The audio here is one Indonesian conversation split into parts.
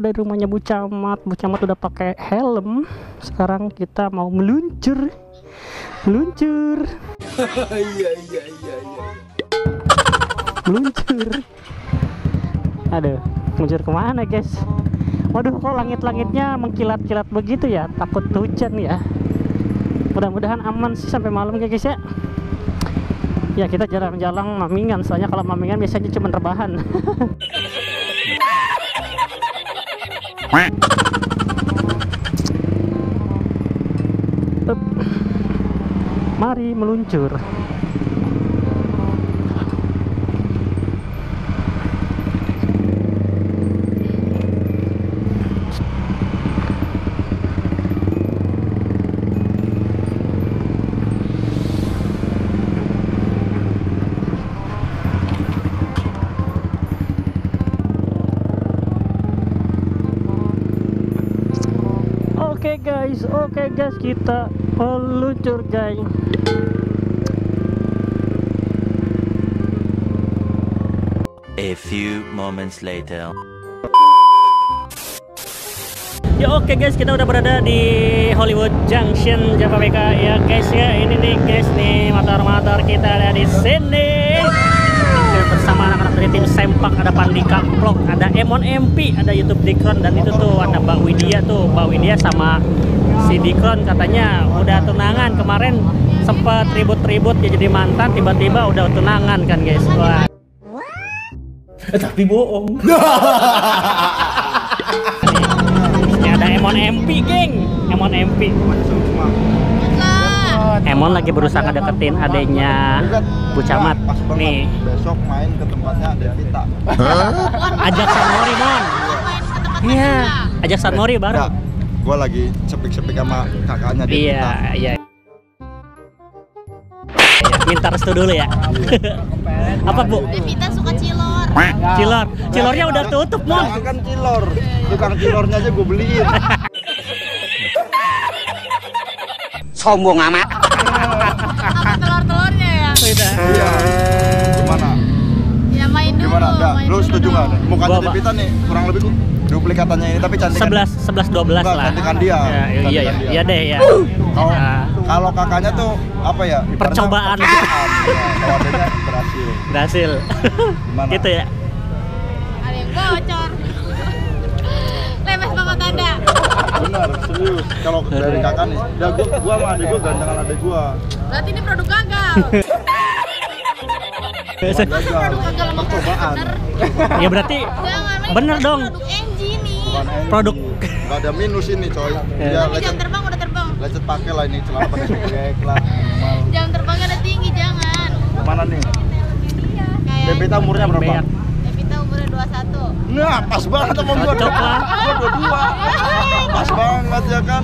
dari rumahnya Bu Camat. Bu Camat udah pakai helm. Sekarang kita mau meluncur. Meluncur. Iya. Meluncur. Aduh, meluncur kemana guys? Waduh, kok langit-langitnya mengkilat-kilat begitu ya? Takut hujan ya. Mudah-mudahan aman sih sampai malam ya guys ya. Ya kita jarang-jarang mamingan, soalnya kalau mamingan biasanya cuma rebahan. Mari meluncur. Oke guys, kita meluncur guys. A few moments later. Ya oke guys, kita udah berada di Hollywood Junction Japabeka ya guys ya. Ini nih guys nih, motor-motor kita ada di sini. Bersama anak-anak dari tim Sempak, ada Pandika Vlog, ada Emon MP, ada YouTube Dikron, dan itu tuh ada Mbak Widya tuh. Mbak Widya sama si Dikron katanya udah tunangan. Kemarin sempet ribut-ribut ya jadi mantan, tiba-tiba udah tunangan kan guys. Wah. Tapi bohong. Ini ada Emon MP geng. Emon MP. Emon lagi berusaha ngedeketin adenya Bu Camat nih. Besok main ke tempatnya Devita. Ajak San Mori Mon. Iya, ajak San Mori baru. Gua lagi sepik-sepik sama kakaknya Devita. Iya. Minta restu dulu ya. Apa Bu? Devita suka cilor. Cilornya udah tutup Mon. Jangan kan cilor, tukang cilornya aja gue beliin. Sombong amat. Sama telur-telurnya ya. Udah. Iya. Gimana? Ya main dulu. Gimana? Main Lu dulu setuju nggak? dong. Mukanya Devita nih kurang lebih duplikatannya ini, tapi cantikan 11-12 lah. Cantikan dia. Iya deh ya. Kalau kakaknya tuh apa ya? Percobaan. Kalau adanya berhasil. Gimana? Gitu ya. Ada yang bocor. Lemes banget Anda. Benar, serius. Kalau dari kakak nih, ya gua sama adik gua gantengan adik gua. Berarti ini produk gagal. Masa produk gagal sama Percobaan. bener? Ya berarti Jangan, ini bener dong. Produk engine nih. Bukan Produk. Nggak ada minus ini coy. Dia Tapi jam terbang udah terbang. lecet pakai lah ini celana pada sobek lah. Jam terbangnya udah tinggi, jangan. Mana nih? Kayak Devita umurnya berapa? Beak. Devita umurnya 21. Nah, pas banget sama gua. Cocok lah. Gua 22. Pas banget ya kan?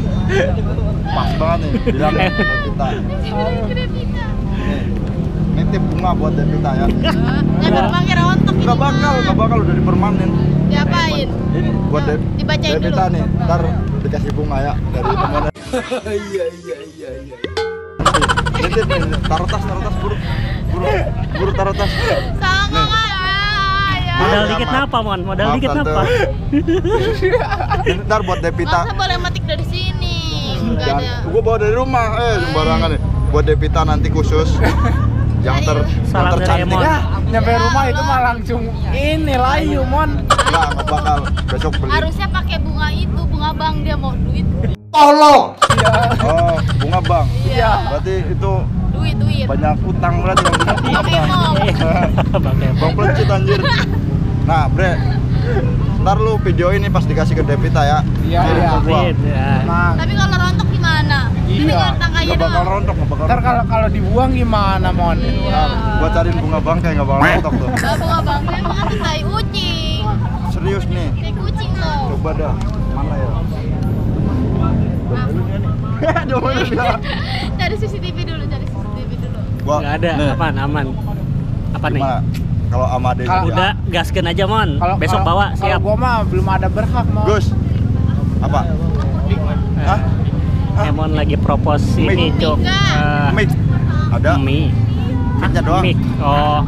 Pas banget nih. Bilang Devita. Devita. Nih tip bunga buat Devita ya. Jangan pakai rontok ini. Nggak bakal udah dipermanen. Diapain? Ini buat Dibacain Devita dulu. nih. Ntar dikasih bunga ya dari temennya. Iya. Nitip nih, taruh tas buru taruh tas. Sama ya. Modal dikit napa Mon? Modal Maaf, dikit Tante. napa? Ntar buat Devita. Masa boleh metik dari sini? Enggak ada. Gua bawa dari rumah, sembarangan nih. Buat Devita nanti khusus. yang Salam dari tercantik. Emon. Nyampe rumah itu mah langsung ini layu mon. Nggak bakal besok beli. Harusnya pakai bunga itu, bunga bank, dia mau duit. Tolong. Oh, bunga bank. Iya. Berarti itu Duit. banyak utang berarti yang punya bunga Pakai bank. mom. Bang pelecit anjir. Nah, Bre. Ntar lu video ini pas dikasih ke Devita ya. Iya. Kirim ke gua. Nah, Tapi kalau rontok gimana? Ini Iya. kan tangkanya Nggak bakal doang. rontok, nggak bakal ntar rontok. kalau dibuang gimana mon? Nah, gua cariin bunga bank kayak nggak bakal rontok tuh. Kalau bunga bank emang ada tai kucing. Serius nih. Tai kucing loh. Coba dah. Mana ya? Aduh, mana dia? Cari CCTV dulu. Gua Nggak ada, nih, aman. Apa nih? gimana? Kalau sama adek Kalau- dia. Udah, gaskeun aja Mon. Besok bawa, Kalau siap. gua mah belum ada berhak mon. Gus. Apa? Hah? Emon lagi propose ini, Cok. Mic. Ada? Mie. Mic-nya doang. Mic. Oh.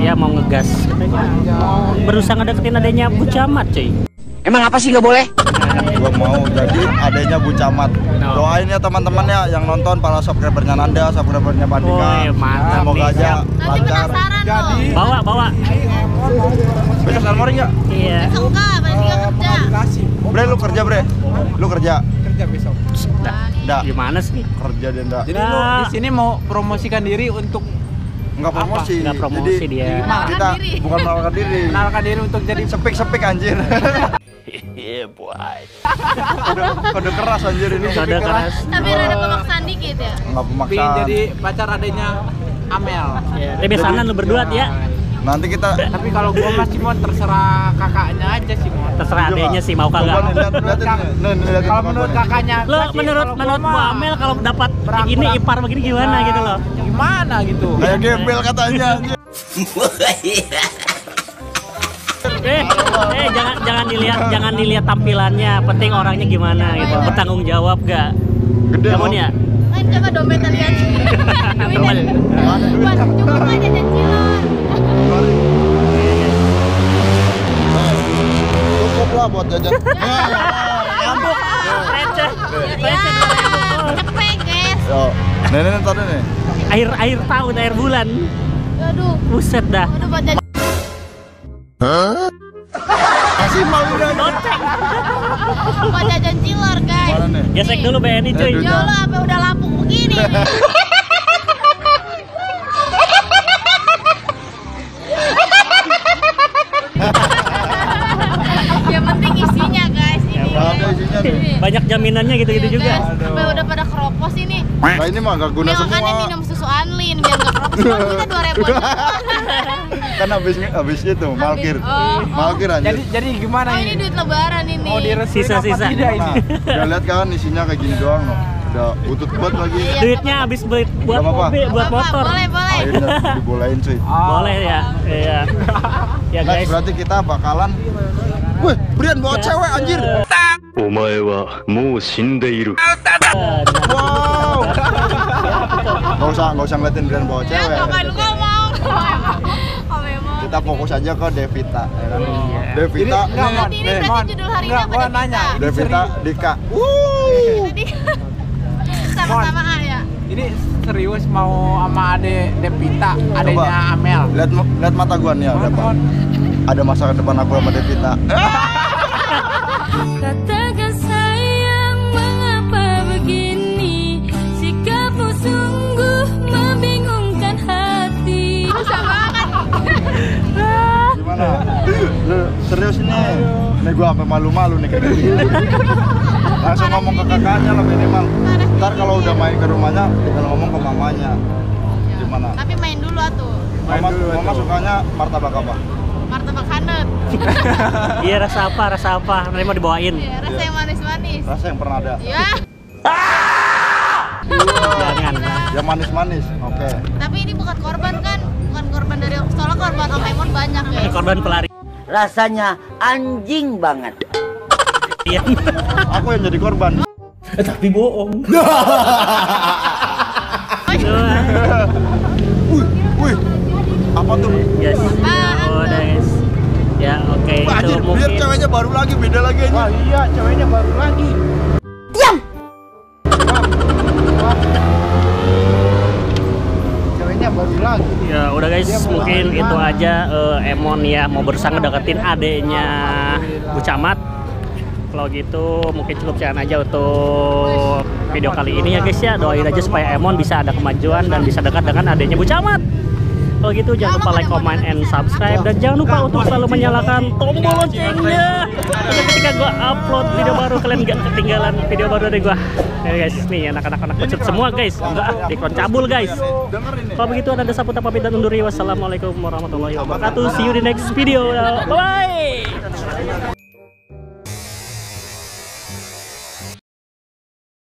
Dia mau ngegas katanya. Mau berusaha ngedeketin adanya Bu Camat, cuy. Emang apa sih nggak boleh? Gua mau jadi adanya Bu Camat. Doain ya teman-temannya yang nonton, para subscribernya Nanda, subscribernya Bandika. Woi, mantap Semoga nih, aja siap. Nanti lancar. penasaran loh. Bawa. Besok armory nggak? Iya. Besok enggak, berarti enggak kerja. Bre, lu kerja bre? Lu kerja? Kerja besok. Nggak. Gimana sih? Kerja dia nggak. Jadi lu di sini mau promosikan diri untuk Nggak promosi. Nggak promosi Jadi, dia. Menawarkan Kita diri. bukan menawarkan diri. mengenalkan diri untuk jadi Sepik anjir. Kode keras anjir ini. Kode keras. Tapi ada pemaksaan dikit ya. Nggak pingin pemaksaan. jadi pacar adanya Amel. Ya, biasanya lu berdua ya. Nanti kita Tapi kalau gua masih mau terserah kakaknya aja sih mau. Terserah Juga. adenya sih mau kagak. Lihat nih. Kalau menurut kakaknya, Lo gua sih, menurut kalau gua Bu mah Amel kalau dapat Berang- ini berang- ipar begini gimana gitu loh. Gimana gitu? kayak gembel katanya anjir. Jangan dilihat tampilannya, penting orangnya gimana gitu. Bertanggung jawab gak? Gede Kamu loh. ya? Kan coba dompetnya lihat. Dompet. Buat cukup aja cicilan. Cukup lah buat jajan. Ambuk. Receh. Ya, Receh 2000. cepet guys. Yo, nenek tadi nih. Air tahun, air bulan. Aduh, Buset dah. udah buat jajan. Masih mau udah. Buat jajan cilor guys. Mana nih? Gesek dulu BNI cuy. Aduh. Ya Allah, apa udah lapuk begini nih. Yang penting isinya guys ini. Berapa isinya nih? Banyak jaminannya gitu-gitu Iya, juga. guys. Sampai udah pada keropos ini. Nah ini mah gak guna Ini makanya semua. minum susu Anlin biar nggak keropos. Kalau kita 2000 aja. Kan habis itu malkir. Oh. Malkir anjir. Jadi gimana Oh ini ini? duit lebaran ini. Mau direstuin Sisa-sisa. apa tidak ini? Nah, udah lihat kan isinya kayak gini doang loh. Udah butut banget lagi. Iya. Duitnya habis buat Gak apa-apa. mobil, buat Apa, motor. Boleh, boleh. Akhirnya dibolehin cuy. Boleh ya. Iya. Ya Next guys. berarti kita bakalan. Wih, Brian bawa cewek anjir. お前はもう死んでいる。 Wow. Gak usah ngeliatin Brian bawa Ya cewek. kapan lu nggak mau? Oh memang. Kita fokus aja ke Devita, ya kan? Iya. Devita, Enggak, nih, Mon. Ini nih, berarti judul hari ini Enggak, apa gua Devita? nanya. Ini Devita, serius. Dika. Jadi sama-sama A ya. Ini serius mau sama adek Devita, adenya Amel. Lihat mata gua nih ya, lihat, Bang. Ada masa depan aku sama Devita. Katakan sayang, mengapa begini? Sikapmu sungguh membingungkan hati. Susah banget. Gimana? Lu serius ini? Nih gua sampai malu-malu nih kayak gini. Langsung ngomong ke kakaknya lah minimal. Ntar kalau udah main ke rumahnya, tinggal ngomong ke mamanya. Gimana? Tapi main dulu atuh. Mama sukanya martabak apa? Martabak hanet. Iya rasa apa? Nanti mau dibawain. Ya, rasa yang manis-manis. Rasa yang pernah ada. Ya. Jangan. Yang manis-manis. Oke. Tapi ini bukan korban kan? Bukan korban dari soalnya korban Om Emon banyak ya. Korban pelari. Rasanya anjing banget. Iya. Aku yang jadi korban. Tapi bohong. Wih. Apa tuh? Yes. Apaan Oh, udah guys. Ya oke Wah, itu anjir, biar mungkin. ceweknya baru lagi, beda lagi Wah anjir. iya, ceweknya baru lagi. Ceweknya baru lagi. Ya udah guys, mungkin itu aja Emon ya mau berusaha ngedeketin adeknya Bu Camat. Kalau gitu mungkin cukup sekian aja untuk video kali ini ya guys ya. Doain aja supaya Emon bisa ada kemajuan dan bisa dekat dengan adeknya Bu Camat. Kalau gitu jangan lupa like, comment, and subscribe. Dan jangan lupa untuk selalu menyalakan tombol loncengnya agar ketika gua upload video baru kalian gak ketinggalan video baru dari gua. Ya guys, nih anak-anak pecut semua guys. Enggak, dikon cabul guys. Kalau begitu Anda Saputra pamit dan undur diri. Wassalamualaikum warahmatullahi wabarakatuh. See you di next video. Bye bye.